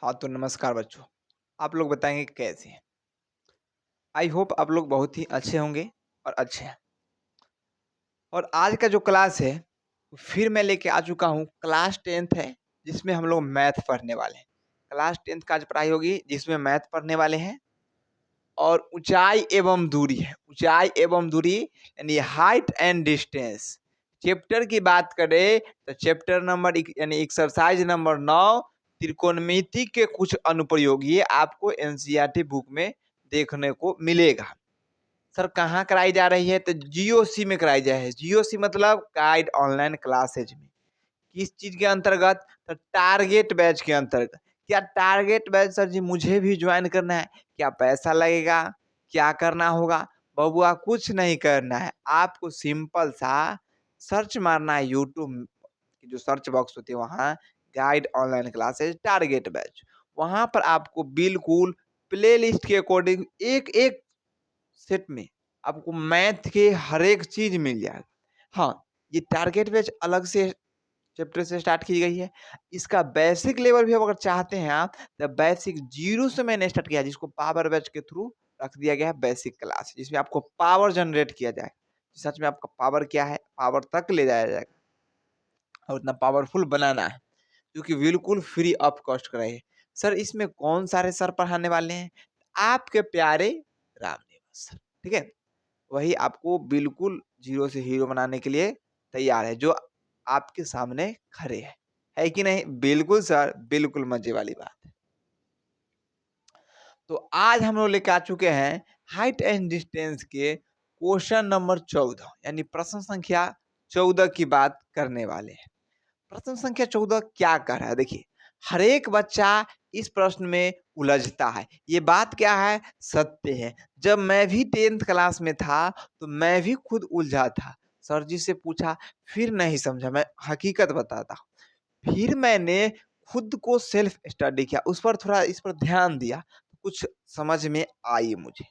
हाँ, तो नमस्कार बच्चों। आप लोग बताएँगे कैसे हैं? आई होप आप लोग बहुत ही अच्छे होंगे और अच्छे हैं। और आज का जो क्लास है, फिर मैं लेके आ चुका हूँ क्लास 10th है, जिसमें हम लोग मैथ पढ़ने वाले हैं। क्लास 10th का आज पढ़ाई होगी जिसमें मैथ पढ़ने वाले हैं और ऊँचाई एवं दूरी है। ऊँचाई एवं दूरी यानी हाइट एंड डिस्टेंस। चैप्टर की बात करें तो चैप्टर नंबर यानी एक्सरसाइज नंबर 9 त्रिकोणमिति के कुछ अनुप्रयोग ये आपको एनसीईआरटी बुक में देखने को मिलेगा। सर कहाँ कराई जा रही है? तो जीओसी में कराई जा रही है। जीओसी मतलब गाइड ऑनलाइन क्लासेज में। किस चीज़ के अंतर्गत? तो टारगेट बैच के अंतर्गत। क्या टारगेट बैच सर जी मुझे भी ज्वाइन करना है? क्या पैसा लगेगा? क्या करना होगा? बबुआ कुछ नहीं करना है। आपको सिंपल सा सर्च मारना है यूट्यूब की जो सर्च बॉक्स होती है वहाँ guide online classes target batch. वहाँ पर आपको बिल्कुल प्लेलिस्ट के अकॉर्डिंग एक-एक सेट में आपको मैथ के हर एक चीज़ मिल जाएगा। हाँ, ये टारगेट बैच अलग से चैप्टर से स्टार्ट की गई है। इसका बेसिक लेवल भी अगर चाहते हैं आप तो बेसिक 0 से मैंने स्टार्ट किया है जिसको पावर बैच के थ्रू रख दिया गया है बेसिक क्लास जिसमें आपको पावर जनरेट किया जाए। सच में आपका पावर क्या है? पावर तक ले जाया जाएगा और उतना पावरफुल बनाना है जो कि बिल्कुल फ्री ऑफ कॉस्ट कराइए। सर इसमें कौन सारे सर पढ़ाने वाले हैं? आपके प्यारे रामनिवास सर, ठीक है? वही आपको बिल्कुल 0 से हीरो बनाने के लिए तैयार है, जो आपके सामने खड़े हैं। है कि नहीं? बिल्कुल सर, बिल्कुल मज़े वाली बात है। तो आज हम लोग लेके आ चुके हैं हाइट एंड डिस्टेंस के क्वेश्चन नंबर 14 यानी प्रश्न संख्या 14 की बात करने वाले हैं। प्रश्न संख्या 14 क्या कह रहा है? देखिए, हर एक बच्चा इस प्रश्न में उलझता है। ये बात क्या है? सत्य है। जब मैं भी 10th क्लास में था, तो मैं भी खुद उलझा था। सर जी से पूछा, फिर नहीं समझा। मैं हकीकत बताता हूँ। फिर मैंने खुद को सेल्फ स्टडी किया, उस पर थोड़ा इस पर ध्यान दिया, कुछ समझ में आई मुझे।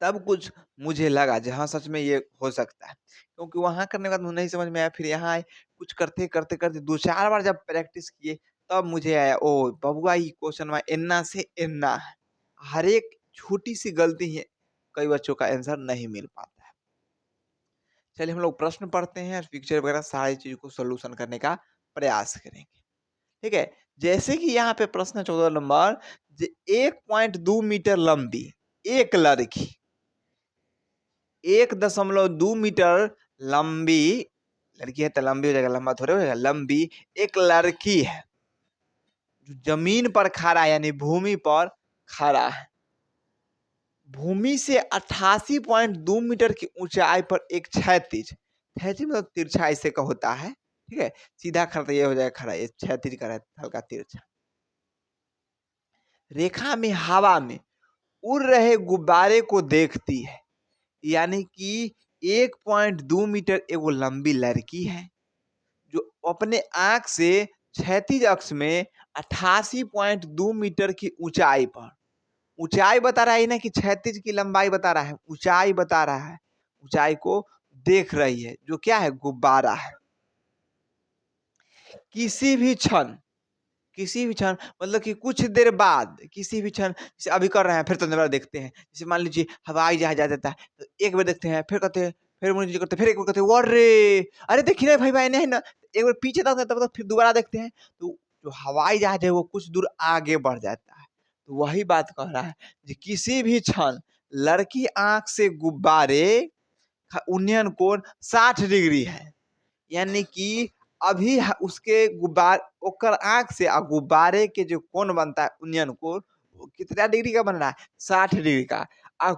तब कुछ मुझे लगा जी हाँ, सच में ये हो सकता है। क्योंकि वहाँ करने के बाद मुझे नहीं समझ में आया, फिर यहाँ आए, कुछ करते-करते 2-4 बार जब प्रैक्टिस किए, तब मुझे आया ओह! बबुआ ये क्वेश्चनवा एन्ना से एन्ना है। हर एक छोटी-सी गलती ही कई बच्चों का आंसर नहीं मिल पाता है। चलिए हम लोग प्रश्न पढ़ते हैं और पिक्चर वगैरह सारी चीज़ को सॉल्यूशन करने का प्रयास करेंगे। ठीक है? जैसे कि यहाँ पे प्रश्न 14 नंबर ज 1.2 मीटर लंबी एक लड़की 1.2 मीटर लंबी लड़की है तो लंबी हो जाएगा, लंबा थोड़े हो जाएगा, लंबी एक लड़की है, जो ज़मीन पर खड़ा है यानी भूमि पर खड़ा है। भूमि से 88.2 मीटर की ऊँचाई पर एक क्षैतिज क्षैतिज मतलब तिरछा इसे का होता है, ठीक है? सीधा खड़ा तो ये हो जाएगा खड़ा, ये क्षैतिज का रहता है हल्का तिरछा। रेखा में हवा में उड़ रहे गुब्बारे को देखती है, यानी कि 1.2 मीटर एगो लंबी लड़की है, जो अपने आँख से क्षैतिज अक्ष में 88.2 मीटर की ऊँचाई पर ऊँचाई बता रहा है ना कि क्षैतिज की लंबाई बता रहा है, ऊँचाई बता रहा है। ऊँचाई को देख रही है, जो क्या है? गुब्बारा है। किसी भी क्षण किसी भी क्षण मतलब कि कुछ देर बाद किसी भी क्षण जैसे अभी कर रहे हैं फिर थोड़ी देर बाद देखते हैं। जैसे मान लीजिए हवाई जहाज आ जाता है, तो एक बार देखते हैं, फिर कहते हैं, फिर मुझे करते हैं, फिर एक बार कहते हैं, "अरे! अरे देखिए ना भाई भाई नहीं ना।" एक बार पीछे तक तब तक फिर दोबारा देखते हैं, तो जो हवाई जहाज है वो कुछ दूर आगे बढ़ जाता है। तो वही बात कह रहा है कि किसी भी क्षण लड़की आँख से गुब्बारे का उन्नयन कोण 60 डिग्री है। यानी कि अभी उसके ओकर आँख से गुब्बारे के जो कोण बनता है उन्नयन कोण वो कितना डिग्री का बन रहा है? 60 डिग्री का।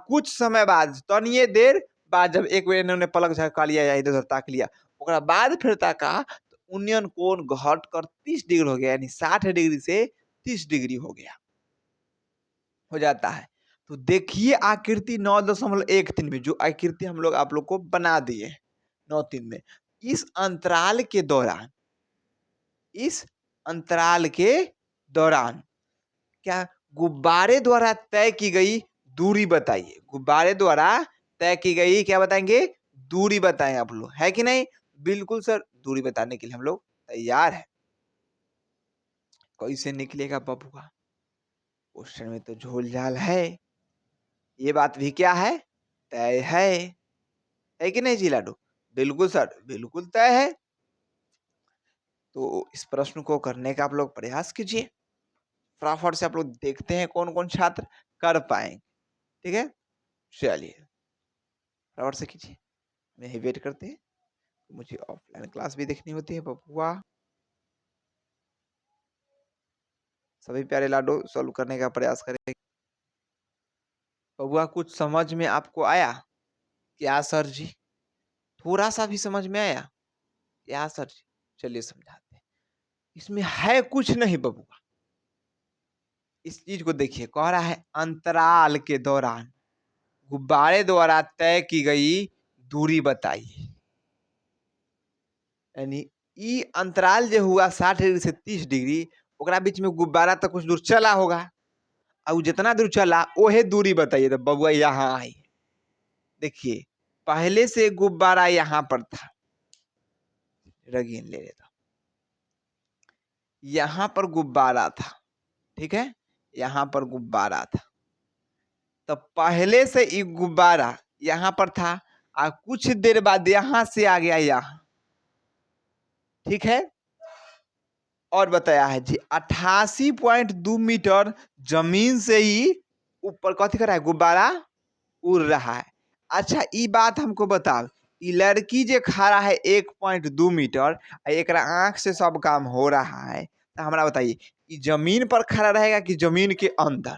कुछ समय बाद तनिये देर बाद जब एक बेर इन्होंने पलक झपका लिया या इधर-उधर ताक लिया, ओकरा बाद फिर ताका तो उन्नयन कोण घट कर 30 डिग्री हो गया, यानी 60 डिग्री से 30 डिग्री हो जाता है। तो देखिए आकृति 9.13 में जो आकृति हम लोग आप लोग को बना दिए हैं 9-3 में। इस अंतराल के दौरान इस अंतराल के दौरान क्या गुब्बारे द्वारा तय की गई दूरी बताइए। गुब्बारे द्वारा तय की गई क्या बताएँगे? दूरी बताएँ आप लोग, है कि नहीं? बिल्कुल सर, दूरी बताने के लिए हम लोग तैयार है? कैसे निकलेगा बबुआ? क्वेश्चन में तो झोल झाल है। ये बात भी क्या है? तय है कि नहीं जी लाडो? बिल्कुल सर, बिल्कुल तय है। तो इस प्रश्न को करने का आप लोग प्रयास कीजिए। फटाफट से आप लोग देखते हैं कौन-कौन छात्र कर पाएंगे। ठीक है? चलिए, फटाफट से कीजिए। मैं ही वेट करते हैं। मुझे ऑफलाइन क्लास भी देखनी होती है बबुआ। सभी प्यारे लाडो सॉल्व करने का प्रयास करें। बबुआ कुछ समझ में आपको आया? क्या सर जी? थोड़ा-सा भी समझ में आया? क्या सर जी? चलिए समझाते हैं। इसमें है कुछ नहीं बबुआ। इस चीज को देखिए, कह रहा है अंतराल के दौरान गुब्बारे द्वारा तय की गई दूरी बताइए। यानी ई अंतराल जो हुआ 60 डिग्री से 30 डिग्री, ओकरा बीच में गुब्बारा तो कुछ दूर चला होगा। और जितना दूर चला ओहे दूरी बताइए। तो बबुआ यहाँ आई। देखिए, पहले से गुब्बारा यहाँ पर था। रंगीन ले लेता। यहाँ पर गुब्बारा था, ठीक है? यहाँ पर गुब्बारा था। तो पहले से ये गुब्बारा यहाँ पर था और कुछ देर बाद यहाँ से आ गया यहाँ, ठीक है? और बताया है जी 88.2 मीटर जमीन से ही ऊपर कथी कर रहा है? गुब्बारा उड़ रहा है। अच्छा, ये बात हमको बताओ, ये लड़की जो खड़ा है 1.2 मीटर, एक आंख से सब काम हो रहा है, तो हमारा बताइए ये जमीन पर खड़ा रहेगा कि जमीन के अंदर?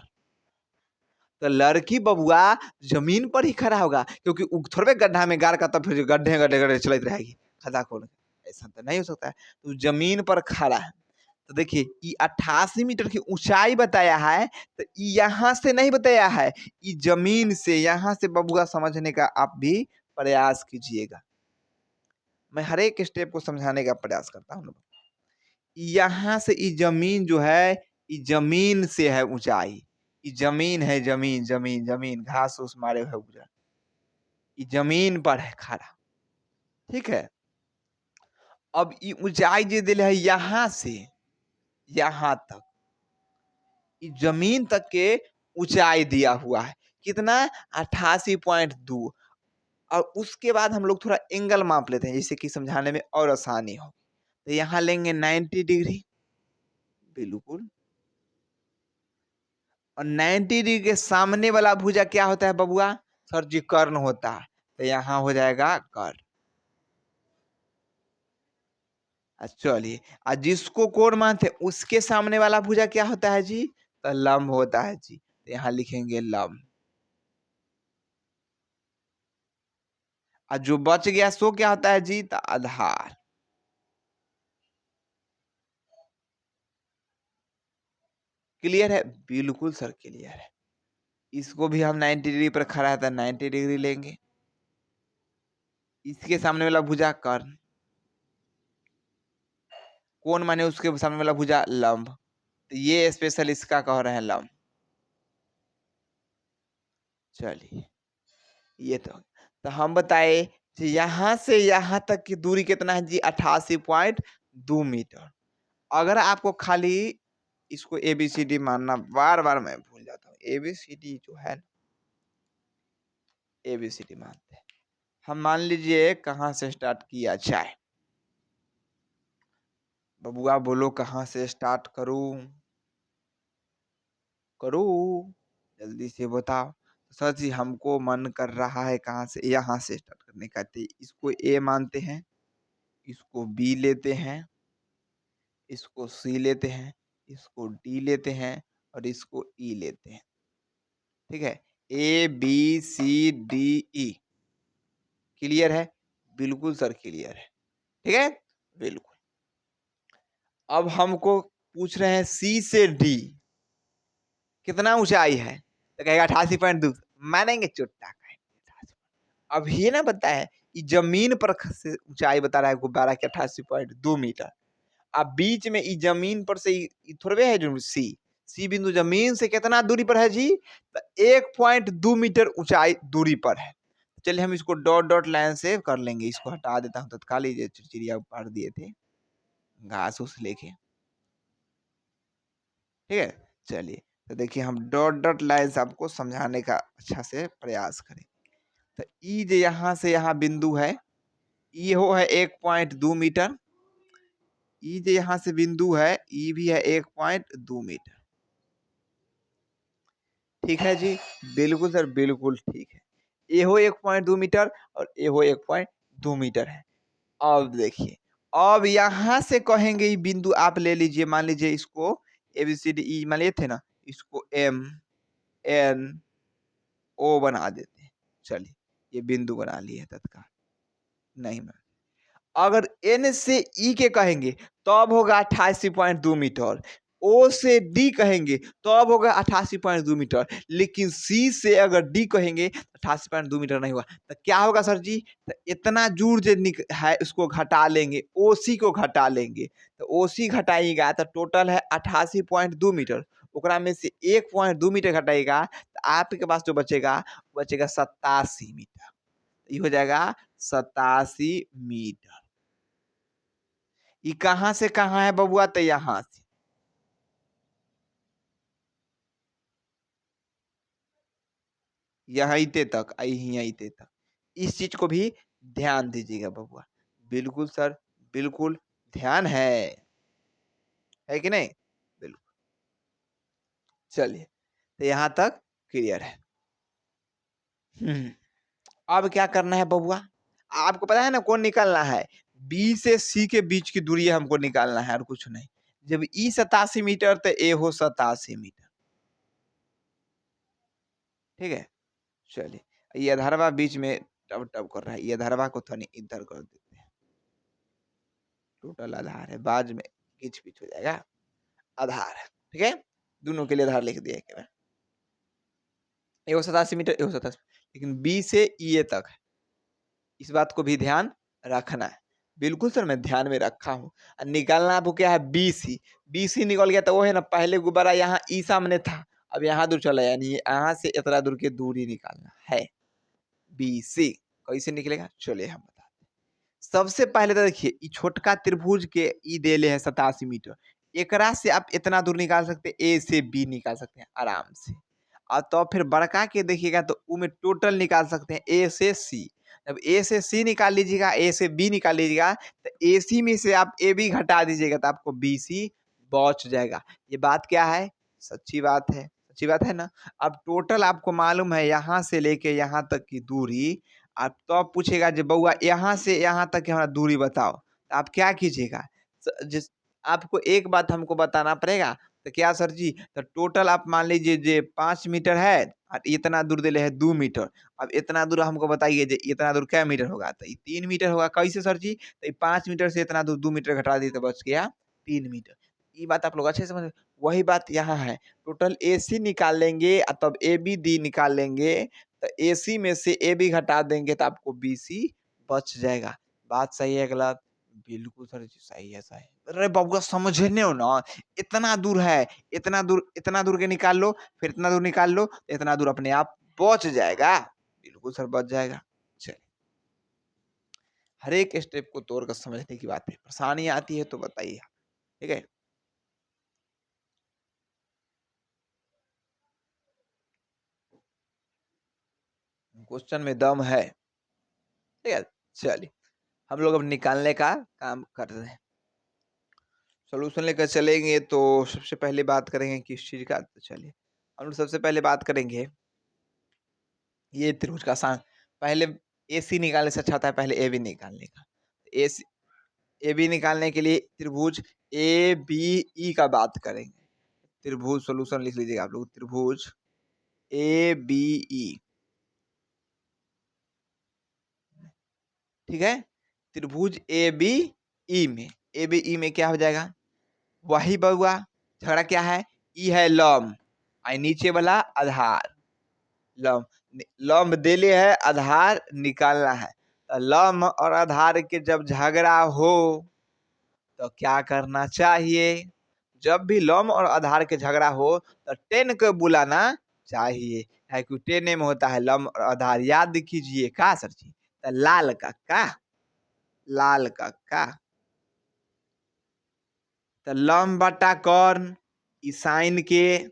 तो लड़की बबुआ जमीन पर ही खड़ा होगा, क्योंकि थोड़े गड्ढा में गाड़ का तब फिर गड्ढे गड्ढे गड्ढे चलती रहेगी खदा खोल। ऐसा तो नहीं हो सकता है। तो जमीन पर खड़ा है। तो देखिए ये 88 मीटर की ऊंचाई बताया है, तो यहाँ से नहीं बताया है, ये जमीन से। यहाँ से बबुआ समझने का आप भी प्रयास कीजिएगा। मैं हर एक स्टेप को समझाने का प्रयास करता हूँ। यहाँ से ये जमीन जो है, ये जमीन से है ऊंचाई। ये जमीन है, जमीन जमीन जमीन, घास उस मारे हुए उजर। ये जमीन पर है खड़ा, ठीक है? अब ये ऊंचाई जो दिल है यहाँ से यहाँ तक, ये जमीन तक के ऊंचाई दिया हुआ है। कितना? 88.2। और उसके बाद हम लोग थोड़ा एंगल माप लेते हैं, जिससे कि समझाने में और आसानी हो। तो यहाँ लेंगे 90 डिग्री, बिल्कुल। और 90 डिग्री के सामने वाला भुजा क्या होता है बबुआ? सर जी कर्ण होता है। तो यहाँ हो जाएगा कर्ण। चलिए, और जिसको कोण मानते उसके सामने वाला भुजा क्या होता है जी? तो लंब होता है जी। तो यहाँ लिखेंगे लंब। और जो बच गया सो क्या होता है जी? तो आधार। क्लियर है? बिल्कुल सर क्लियर है। इसको भी हम 90 डिग्री पर खड़ा है तो 90 डिग्री लेंगे। इसके सामने वाला भुजा कर्ण, कोण माने उसके सामने वाला भुजा लंब। तो ये स्पेशल इसका कह रहे हैं लंब। चलिए, ये तो हम बताए यहाँ से यहाँ तक की दूरी कितना है जी? 88.2 मीटर। अगर आपको खाली इसको ABCD मानना, बार बार मैं भूल जाता हूँ, ABCD जो है ABCD मानते हैं हम। मान लीजिए कहाँ से स्टार्ट किया जाए? बबुआ बोलो कहाँ से स्टार्ट करूं? जल्दी से बताओ। सर जी हमको मन कर रहा है कहाँ से? यहाँ से स्टार्ट करने का। इसको A मानते हैं, इसको B लेते हैं, इसको C लेते हैं, इसको D लेते हैं और इसको E लेते हैं, ठीक है? ABCDE। क्लियर है? बिल्कुल सर क्लियर है, ठीक है? बिल्कुल। अब हमको पूछ रहे हैं C से D कितना ऊंचाई है? तो कहेगा 88.2। मानेंगे चुट्टा का। अब ये ना बताए जमीन पर से ऊंचाई बता रहा है गुब्बारा की 88.2 मीटर। अब बीच में इस जमीन पर से थोड़े है जो सी बिंदु जमीन से कितना दूरी पर है जी? तो 1.2 मीटर ऊंचाई दूरी पर है। चलिए हम इसको डॉट डॉट लाइन से कर लेंगे। इसको हटा देता हूँ तत्काल, ये चिड़चिड़िया पार दिए थे, घास उस लेके, ठीक है। चलिए, तो देखिए हम डॉट डॉट लाइन्स आपको समझाने का अच्छा से प्रयास करें। तो ई जो यहाँ से यहाँ बिंदु है, ई हो है 1.2 मीटर, ई जो यहाँ से बिंदु है ई भी है 1.2 मीटर, ठीक है जी। बिल्कुल सर, बिल्कुल ठीक है। ए हो 1.2 मीटर और ए हो 1.2 मीटर है। अब देखिए, अब यहाँ से कहेंगे ये बिंदु आप ले लीजिए, मान लीजिए इसको ABCDE मान लिए थे ना, इसको MNO बना देते हैं। चलिए, ये बिंदु बना लिए तत्काल, नहीं मैं अगर N से E के कहेंगे तब होगा 88.2 मीटर, O से D कहेंगे तब होगा 88.2 मीटर, लेकिन C से अगर D कहेंगे 88.2 मीटर नहीं होगा। तो क्या होगा सर जी? तो इतना दूर जो है उसको घटा लेंगे, OC को घटा लेंगे, तो OC घटाइएगा तो टोटल है 88.2 मीटर, ओकरा में से 1.2 मीटर घटाइएगा तो आपके पास जो बचेगा 87 मीटर, ये हो जाएगा 87 मीटर। ये कहाँ से कहाँ है बबुआ? तो यहाँ से यहाँ इते तक, यहाँ इते तक। इस चीज को भी ध्यान दीजिएगा बबुआ। बिल्कुल सर, बिल्कुल ध्यान है कि नहीं? बिल्कुल। चलिए, तो यहाँ तक क्लियर है। अब क्या करना है बबुआ? आपको पता है ना कौन निकालना है? बी से सी के बीच की दूरी हमको निकालना है और कुछ नहीं। जब ई 87 मीटर तो ए हो 87 मीटर, ठीक है। चलिए, ये अधरवा बीच में टब टब कर रहा है, ये अधरवा को थोड़ी इधर कर देते हैं। टोटल आधार है, बाद में खींच पीछ हो जाएगा। आधार है, ठीक है। दोनों के लिए आधार लिख दिया एक बार। 187 मीटर, 187, लेकिन बी से ई ए तक है, इस बात को भी ध्यान रखना है। बिल्कुल सर, मैं ध्यान में रखा हूँ। निकालना आपको क्या है? BC। BC निकल गया तो वो है ना, पहले गुब्बारा यहाँ ई सामने था, अब यहाँ दूर चला, यानी यहाँ से इतना दूर की दूरी निकालना है। BC कैसे निकलेगा? चलिए हम बताते हैं। सबसे पहले तो देखिए, ई छोटका त्रिभुज के ई देले है 87 मीटर, एकरा से आप इतना दूर निकाल सकते हैं, ए से बी निकाल सकते हैं आराम से। और तो फिर बड़का के देखिएगा तो उ में टोटल निकाल सकते हैं ए से सी। जब ए से सी निकाल लीजिएगा, ए से बी निकाल लीजिएगा, तो ए सी में से आप ए बी घटा दीजिएगा तो आपको बी सी बच जाएगा। ये बात क्या है? सच्ची बात है, सच्ची बात है ना। अब टोटल आपको मालूम है यहाँ से लेके यहाँ तक की दूरी, आप तो अब पूछेगा जो बउआ यहाँ से यहाँ तक की हमारा दूरी बताओ, तो आप क्या कीजिएगा? जिस आपको एक बात हमको बताना पड़ेगा, तो क्या सर जी? तो टोटल आप मान लीजिए जे 5 मीटर है और इतना दूर देले है 2 मीटर। अब इतना दूर हमको बताइए जे इतना दूर क्या मीटर होगा? तो ये 3 मीटर होगा। कैसे सर जी? तो ये 5 मीटर से इतना दूर 2 मीटर घटा दिए तो बच गया 3 मीटर। ये बात आप लोग अच्छे से समझ। वही बात यहाँ है। टोटल AC निकाल लेंगे तब ABD निकाल लेंगे, तो AC में से AB घटा देंगे तो आपको BC बच जाएगा। बात सही है गलत? बिल्कुल सर जी, सही है, सही। अरे बबुआ समझने हो ना, इतना दूर है, इतना दूर के निकाल लो, फिर इतना दूर निकाल लो, इतना दूर अपने आप बच जाएगा। बिल्कुल सर, बच जाएगा। चलिए, हर एक स्टेप को तोड़ कर समझने की बात है। परेशानी आती है तो बताइए, ठीक है। क्वेश्चन में दम है, ठीक है। चलिए, हम लोग अब निकालने का काम कर रहे हैं। सॉल्यूशन लेकर चलेंगे तो सबसे पहले बात करेंगे किस चीज का? तो चलिए, हम लोग सबसे पहले बात करेंगे ये त्रिभुज का आसान। पहले AC निकालने से अच्छा होता है पहले AB निकालने का। AC AB निकालने के लिए त्रिभुज ABE का बात करेंगे। त्रिभुज सॉल्यूशन लिख लीजिएगा आप लोग, त्रिभुज ABE, ठीक है। त्रिभुज ABE में, ABE में क्या हो जाएगा? वही बउआ, झगड़ा क्या है? ई है लंब, और नीचे वाला आधार। लंब, लंब देले है, आधार निकालना है। तो लंब और आधार के जब झगड़ा हो तो क्या करना चाहिए? जब भी लंब और आधार के झगड़ा हो तो टेन को बुलाना चाहिए, है कि टेने में होता है लंब और आधार। याद कीजिए का सर जी? तो लाल का का, लाल का का, तो लंब बटा कर्ण ई साइन के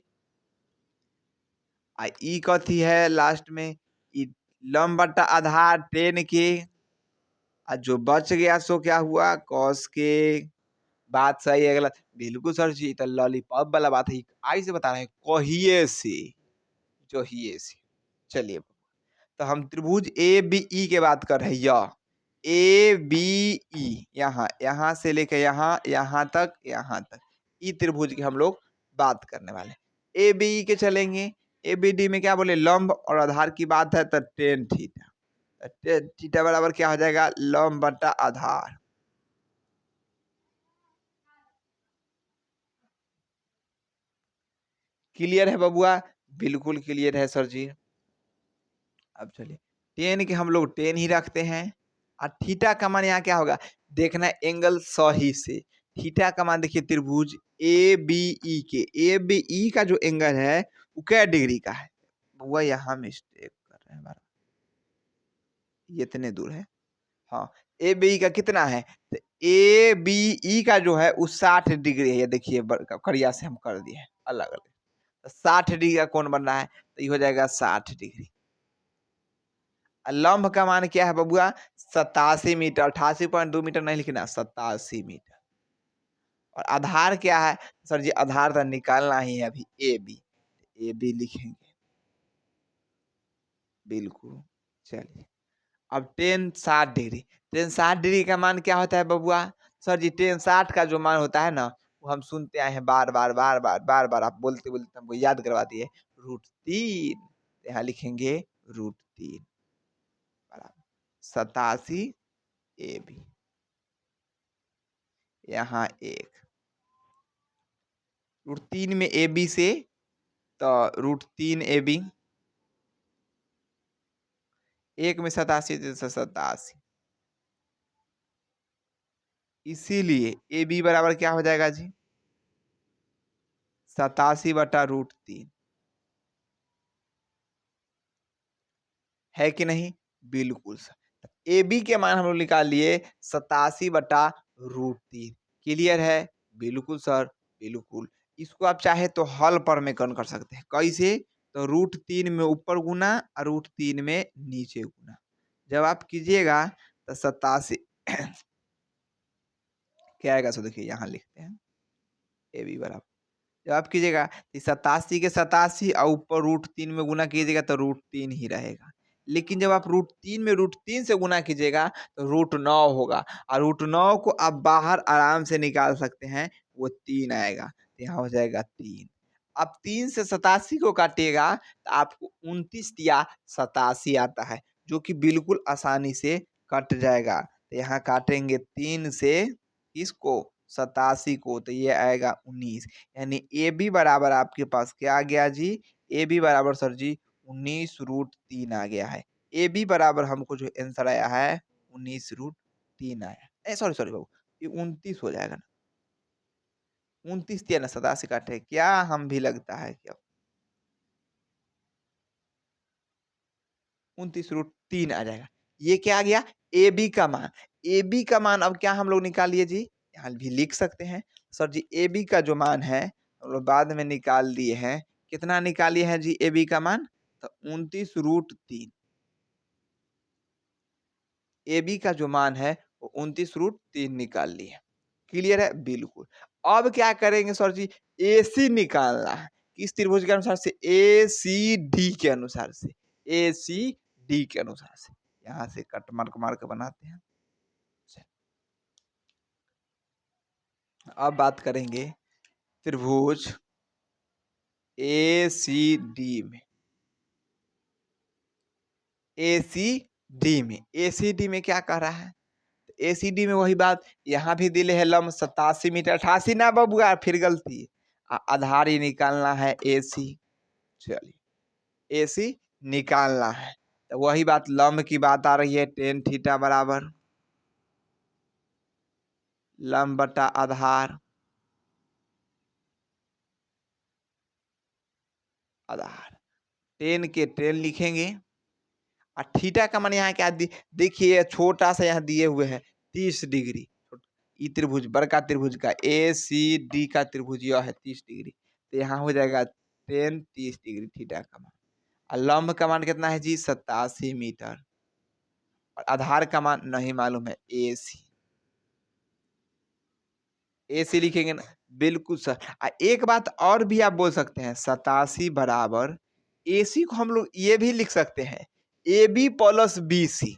आ ई कथी है लास्ट में ई लंब बटा आधार टेन के और जो बच गया सो क्या हुआ कॉस के। बात सही है गलत? बिल्कुल सर जी, तो लॉलीपॉप वाला बात है, आई से बता रहे हैं कहिए से जो ही से। चलिए, तो हम त्रिभुज ए बी ई के बात कर रहे हैं। यह ए बी ई यहाँ से लेके यहाँ तक ई त्रिभुज की हम लोग बात करने वाले। ए बी ई के चलेंगे। ए बी डी में क्या बोले लंब और आधार की बात है तो टेन थीटा। टेन थीटा बराबर क्या हो जाएगा लंब बटा आधार। क्लियर है बबुआ? बिल्कुल क्लियर है सर जी। अब चलिए, टेन के हम लोग टेन ही रखते हैं और थीटा का मान यहाँ क्या होगा देखना एंगल सही से। थीटा का मान देखिए त्रिभुज ए बी ई के ए बी ई का जो एंगल है वो क्या डिग्री का है? बबुआ यहाँ मिस्टेक कर रहे हैं हमारा, ये इतने दूर है। हाँ, ए बी ई का कितना है तो ए बी ई का जो है वो 60 डिग्री है। ये देखिए करिया से हम कर दिए हैं अलग अलग। तो 60 डिग्री का कौन बन रहा है तो ये हो जाएगा 60 डिग्री। लंब का मान क्या है बबुआ 87 मीटर। 88.2 मीटर नहीं लिखना 87 मीटर। और आधार क्या है सर जी? आधार तो निकालना ही है अभी ए बी लिखेंगे बिल्कुल। चलिए, अब टेन 60 डिग्री। टेन 60 डिग्री का मान क्या होता है बबुआ? सर जी टेन 60 का जो मान होता है ना वो हम सुनते आए हैं बार बार बार बार बार बार। आप बोलते बोलते हमको याद करवा दिए √3। यहाँ लिखेंगे √3 बराबर 87 ए बी। यहाँ एक √3 में ए बी से तो √3 ए बी, एक में 87 87। इसीलिए ए बी बराबर क्या हो जाएगा जी 87/√3 है कि नहीं? बिल्कुल सर। ए बी के मान हम लोग निकाल लिए 87/√3। क्लियर है? बिल्कुल सर बिल्कुल। इसको आप चाहे तो हल पर में कौन कर सकते हैं कैसे? तो √3 में ऊपर गुना और √3 में नीचे गुना। जब आप कीजिएगा तो 87 क्या आएगा सो देखिए यहाँ लिखते हैं ए बी बराबर। जब आप कीजिएगा 87 के 87 और ऊपर √3 में गुना कीजिएगा तो √3 ही रहेगा। लेकिन जब आप √3 में √3 से गुना कीजिएगा तो √9 होगा और √9 को आप बाहर आराम से निकाल सकते हैं, वो 3 आएगा। तो यहाँ हो जाएगा 3। अब 3 से 87 को काटिएगा तो आपको 29 या 87 आता है, जो कि बिल्कुल आसानी से कट जाएगा। तो यहाँ काटेंगे 3 से इसको 87 को तो ये आएगा 19। यानी ए बी बराबर आपके पास क्या आ गया जी? ए बी बराबर सर जी 19√3 आ गया है। ए बी बराबर हमको जो आंसर आया है 19√3 आया। ए सॉरी सॉरी बाबू, ये 29 हो जाएगा ना, 29 दिया ना 87 काटे क्या? हम भी लगता है क्या 29√3 आ जाएगा। ये क्या आ गया ए बी का मान। ए बी का मान अब क्या हम लोग निकालिए जी, यहाँ भी लिख सकते हैं सर जी ए बी का जो मान है हम लोग बाद में निकाल दिए हैं। कितना निकालिए हैं जी ए बी का मान? तो 29√3। ए बी का जो मान है वो 29√3 निकाल लिए। क्लियर है? बिल्कुल। अब क्या करेंगे सर जी? ए सी निकालना है। किस त्रिभुज के अनुसार से? ए सी डी के अनुसार से। ए सी डी के अनुसार से यहाँ से कट मार के बनाते हैं। अब बात करेंगे त्रिभुज ए सी डी में। ए सी डी में, ए सी डी में क्या कह रहा है? ए सी डी में वही बात, यहाँ भी दिले है लंब 87 मीटर। 88 ना बबुआ, फिर गलती। आधार ही निकालना है ए सी। चलिए, ए सी निकालना है तो वही बात लंब की बात आ रही है टेन थीटा बराबर लंब बटा आधार। आधार टेन के टेन लिखेंगे और थीटा का मान यहाँ क्या देखिए छोटा सा यहाँ दिए हुए है 30 डिग्री। ई त्रिभुज बड़का त्रिभुज का ए सी डी का त्रिभुज यह है 30 डिग्री, तो यहाँ हो जाएगा 30 डिग्री थीटा का मान। और लंब का मान कितना है जी 87 मीटर, और आधार का मान नहीं मालूम है ए सी। ए सी लिखेंगे ना, बिल्कुल सर। एक बात और भी आप बोल सकते हैं 87 बराबर ए सी को हम लोग ये भी लिख सकते हैं A B plus B C.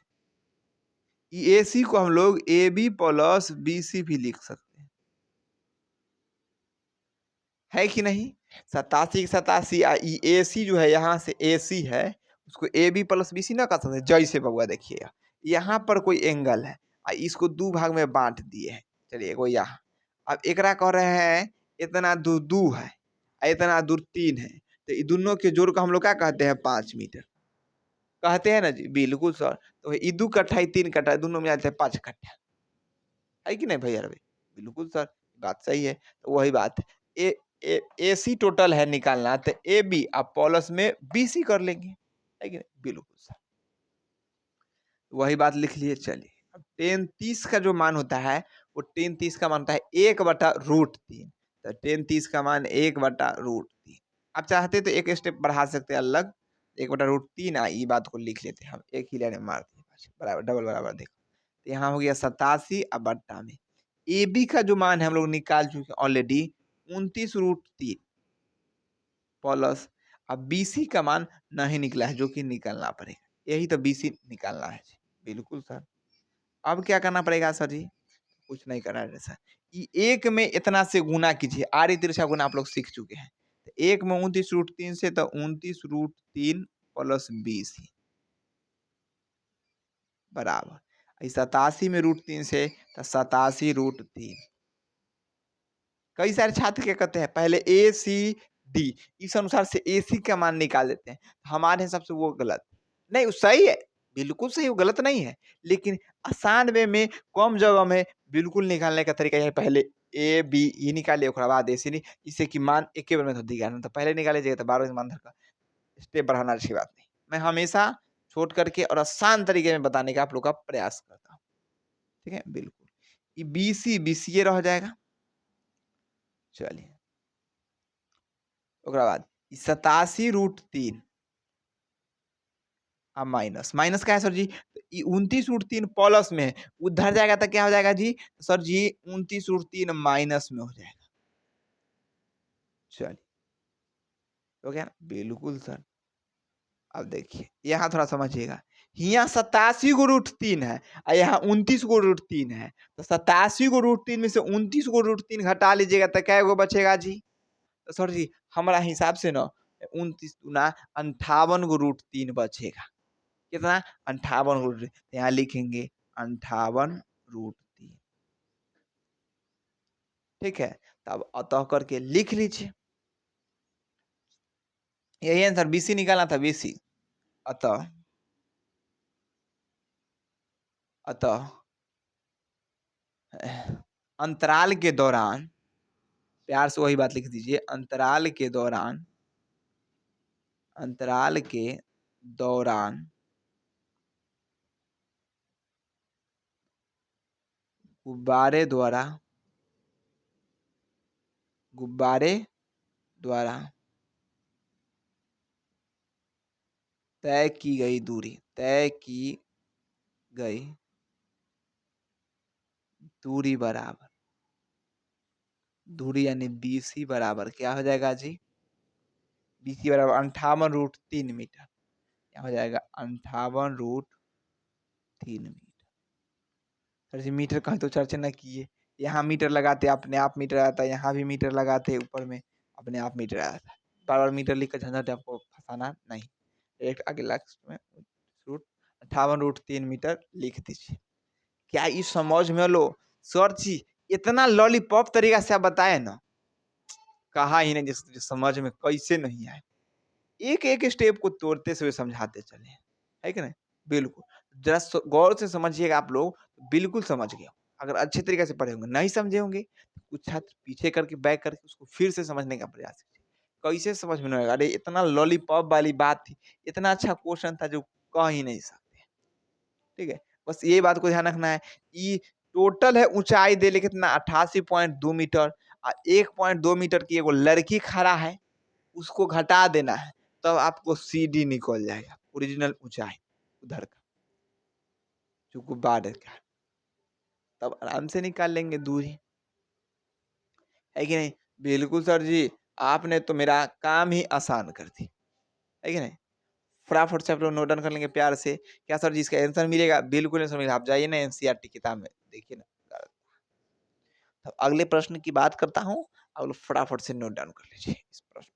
A C को हम लोग A B plus B C भी लिख सकते हैं, है कि नहीं। 87 ए सी जो है यहाँ से ए सी है, उसको A B plus B C ना कर सकते। जैसे बउआ देखिएगा यहाँ पर कोई एंगल है, इसको दो भाग में बांट दिए हैं। चलिए एगो यहाँ, अब एकरा कह रहे हैं इतना दूर 2 है, इतना दूर 3 है, तो ये दोनों के जोड़ को हम लोग क्या कहते हैं 5 मीटर कहते हैं ना जी, बिल्कुल सर। तो ये 2 कट्ठा 3 कट्ठा दोनों में आते हैं 5 कट्ठा, है कि नहीं भैया रवि, बिल्कुल सर बात सही है। तो वही बात है ए सी टोटल है निकालना, तो ए बी आप प्लस में बी सी कर लेंगे, है कि नहीं, बिल्कुल सर वही बात लिख लिए। चलिए अब 10 30 का जो मान होता है वो 10 30 का मान होता है 1/√3, तो 10 30 का मान 1/√3। आप चाहते तो एक स्टेप बढ़ा सकते हैं अलग, 1/√3 ये बात को लिख लेते हैं हम, एक ही लाइन में मार दिए बराबर डबल बराबर। देखो तो यहाँ हो गया 87 अब बट्टा में ए बी का जो मान है हम लोग निकाल चुके ऑलरेडी 29√3 प्लस, अब बी सी का मान नहीं निकला है जो कि निकालना पड़ेगा, यही तो बी सी निकालना है जी, बिल्कुल सर। अब क्या करना पड़ेगा सर जी, कुछ नहीं करना है सर, एक में इतना से गुना कीजिए, आरी तिरछा गुना आप लोग सीख चुके हैं। तो एक में 29√3 से, तो 29√3 प्लस 20 बराबर 87 में √3 से, तो 87√3। कई सारे छात्र क्या कहते हैं पहले ए सी डी इस अनुसार से ए सी का मान निकाल देते हैं, हमारे हिसाब से वो गलत नहीं, वो सही है, बिल्कुल सही, वो गलत नहीं है, लेकिन आसान वे में कम जगह में बिल्कुल निकालने का तरीका है पहले ए बी ये निकालिए ओकरा बाद ए सी नहीं, इससे कि मान एक ही बार में दिया तो पहले निकाले जाएगा, तो 12 मान का स्टेप बढ़ाना अच्छी बात नहीं। मैं हमेशा छोट करके और आसान तरीके में बताने का आप लोग का प्रयास करता हूँ, ठीक है बिल्कुल। ये बी सी ए रह जाएगा। चलिए ओकरा बाद 87√3 अब माइनस माइनस क्या है सर जी, 29√3 प्लस में है, उधर जाएगा तो क्या हो जाएगा जी सर जी 29√3 माइनस में हो जाएगा। चलिए हो गया बिल्कुल सर। अब देखिए यहाँ थोड़ा समझिएगा, यहाँ 87 को √3 है और यहाँ 29 को √3 है, तो 87 को √3 में से 29 को √3 घटा लीजिएगा तो क्या गो बचेगा जी, तो सर जी हमारा हिसाब से ना 29 दूना 58 को √3 बचेगा। कितना 58 √3, यहाँ लिखेंगे 58√3, ठीक है। तब अतः करके लिख लीजिए, यही आंसर बीसी निकालना था बीसी। अतः अतः अंतराल के दौरान, प्यार से वही बात लिख दीजिए, अंतराल के दौरान गुब्बारे द्वारा तय की गई दूरी बराबर, दूरी यानी बीसी बराबर क्या हो जाएगा जी, बीसी बराबर 58√3 मीटर, क्या हो जाएगा 58√3 मीटर। सर जी मीटर कहीं तो चर्चा न किए, यहाँ मीटर लगाते अपने आप मीटर आता है, यहाँ भी मीटर लगाते ऊपर में अपने आप मीटर आता है, बार बार मीटर लिख कर झंझट आपको फंसाना नहीं, एक आगे लास्ट में 58√3 मीटर लिख दीजिए। क्या इस समझ में लो सर जी, इतना लॉलीपॉप तरीका से आप बताए ना, कहा ही नहीं जिस समझ में कैसे नहीं आए, एक एक स्टेप को तोड़ते हुए समझाते चले, है कि नहीं, बिल्कुल जरा गौर से समझिएगा आप लोग, बिल्कुल समझ गए। अगर अच्छे तरीके से पढ़े होंगे, नहीं समझे होंगे तो कुछ छात्र पीछे करके बैक करके उसको फिर से समझने का प्रयास कीजिए, कैसे समझ में नहीं आएगा, अरे इतना लॉलीपॉप वाली बात थी, इतना अच्छा क्वेश्चन था जो कह ही नहीं सकते, ठीक है। बस ये बात को ध्यान रखना है, टोटल है ऊंचाई दे ले कितना 88.2 मीटर। 1.2 मीटर की एगो लड़की खड़ा है, उसको घटा देना है, तब आपको CD निकल जाएगा, ओरिजिनल ऊंचाई उधर का जो गुब्बारे का है। तब आराम से निकाल लेंगे दूरी, है कि नहीं? बिल्कुल सर जी, आपने तो मेरा काम ही आसान कर दी, है कि नहीं? फटाफट से आप लोग नोट डाउन कर लेंगे प्यार से। क्या सर जी इसका आंसर मिलेगा? बिल्कुल आंसर मिलेगा। आप जाइए ना एनसीईआरटी किताब में देखिए ना। तो अगले प्रश्न की बात करता हूँ, आप लोग फटाफट से नोट डाउन कर लीजिए इस प्रश्न।